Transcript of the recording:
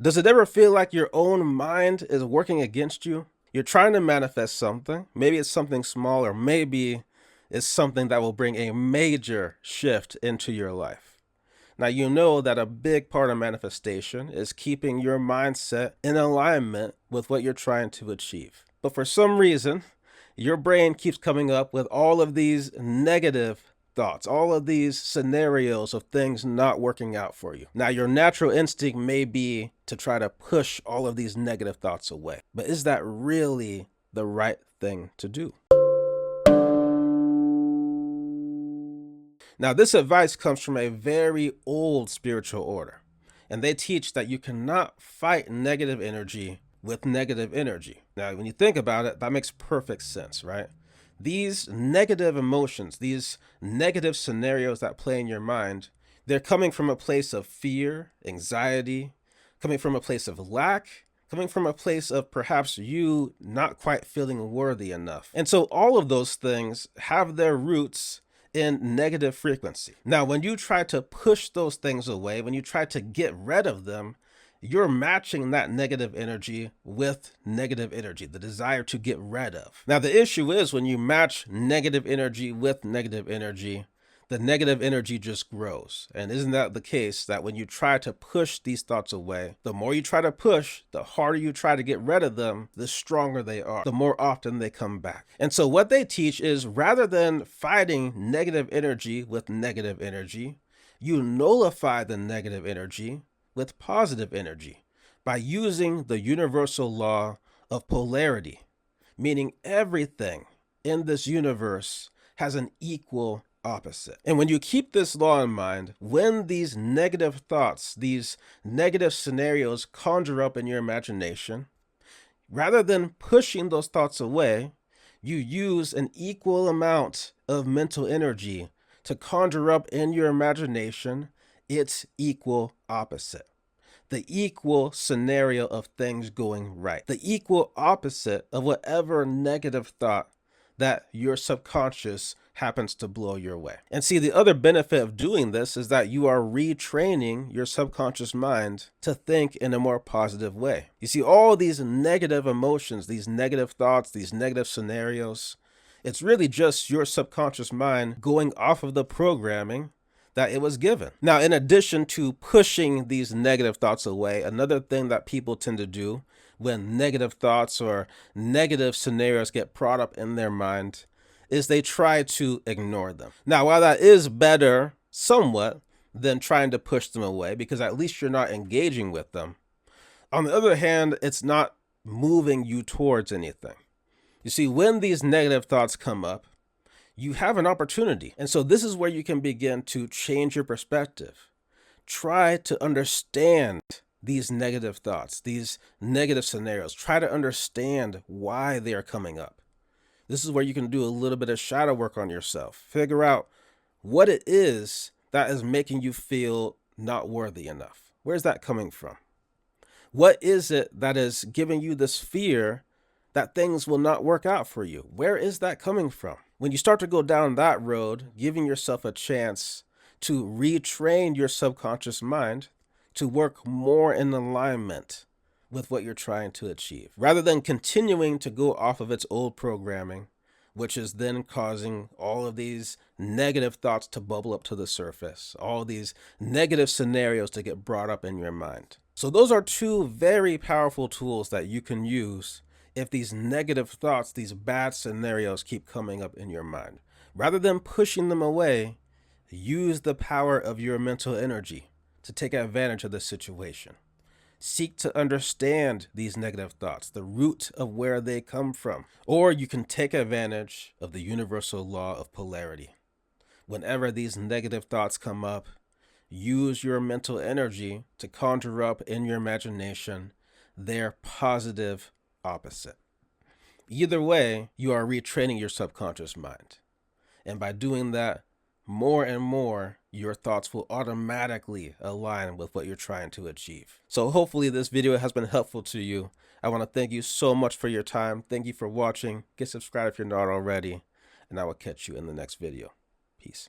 Does it ever feel like your own mind is working against you? You're trying to manifest something. Maybe it's something small, or maybe it's something that will bring a major shift into your life. Now, you know that a big part of manifestation is keeping your mindset in alignment with what you're trying to achieve. But for some reason, your brain keeps coming up with all of these negative thoughts, all of these scenarios of things not working out for you. Now, your natural instinct may be to try to push all of these negative thoughts away, but is that really the right thing to do? Now, this advice comes from a very old spiritual order, and they teach that you cannot fight negative energy with negative energy. Now, when you think about it, that makes perfect sense, right? These negative emotions, these negative scenarios that play in your mind, they're coming from a place of fear, anxiety, coming from a place of lack, coming from a place of perhaps you not quite feeling worthy enough. And so all of those things have their roots in negative frequency. Now, when you try to push those things away, when you try to get rid of them, you're matching that negative energy with negative energy, the desire to get rid of. Now, the issue is when you match negative energy with negative energy, the negative energy just grows. And isn't that the case that when you try to push these thoughts away, the more you try to push, the harder you try to get rid of them, the stronger they are, the more often they come back. And so what they teach is rather than fighting negative energy with negative energy, you nullify the negative energy with positive energy by using the universal law of polarity, meaning everything in this universe has an equal opposite. And when you keep this law in mind, when these negative thoughts, these negative scenarios conjure up in your imagination, rather than pushing those thoughts away, you use an equal amount of mental energy to conjure up in your imagination its equal opposite. The equal scenario of things going right. The equal opposite of whatever negative thought that your subconscious happens to blow your way. And see, the other benefit of doing this is that you are retraining your subconscious mind to think in a more positive way. You see, all these negative emotions, these negative thoughts, these negative scenarios, it's really just your subconscious mind going off of the programming that it was given. Now, in addition to pushing these negative thoughts away, another thing that people tend to do when negative thoughts or negative scenarios get brought up in their mind is they try to ignore them. Now, while that is better somewhat than trying to push them away, because at least you're not engaging with them, on the other hand, it's not moving you towards anything. You see, when these negative thoughts come up, you have an opportunity. And so this is where you can begin to change your perspective. Try to understand these negative thoughts, these negative scenarios. Try to understand why they are coming up. This is where you can do a little bit of shadow work on yourself. Figure out what it is that is making you feel not worthy enough. Where's that coming from? What is it that is giving you this fear that things will not work out for you? Where is that coming from? When you start to go down that road, giving yourself a chance to retrain your subconscious mind to work more in alignment with what you're trying to achieve, rather than continuing to go off of its old programming, which is then causing all of these negative thoughts to bubble up to the surface, all these negative scenarios to get brought up in your mind. So those are two very powerful tools that you can use if these negative thoughts, these bad scenarios keep coming up in your mind. Rather than pushing them away, use the power of your mental energy to take advantage of the situation. Seek to understand these negative thoughts, the root of where they come from. Or you can take advantage of the universal law of polarity. Whenever these negative thoughts come up, use your mental energy to conjure up in your imagination their positive opposite. Either way, you are retraining your subconscious mind. And by doing that, more and more, your thoughts will automatically align with what you're trying to achieve. So hopefully this video has been helpful to you. I want to thank you so much for your time. Thank you for watching. Get subscribed if you're not already, and I will catch you in the next video. Peace.